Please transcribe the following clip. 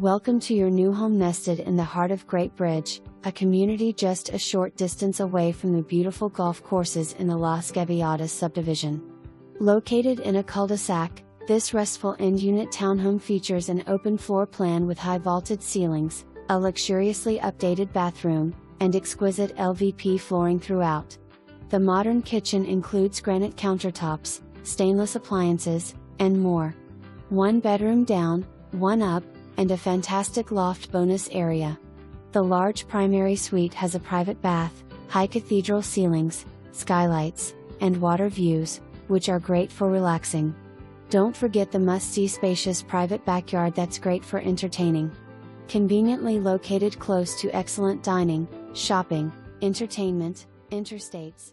Welcome to your new home nested in the heart of Great Bridge, a community just a short distance away from the beautiful golf courses in the Las Gaviotas subdivision. Located in a cul-de-sac, this restful end-unit townhome features an open floor plan with high vaulted ceilings, a luxuriously updated bathroom, and exquisite LVP flooring throughout. The modern kitchen includes granite countertops, stainless appliances, and more. One bedroom down, one up, and a fantastic loft bonus area. The large primary suite has a private bath, high cathedral ceilings, skylights, and water views, which are great for relaxing. Don't forget the must-see spacious private backyard that's great for entertaining. Conveniently located close to excellent dining, shopping, entertainment, interstates,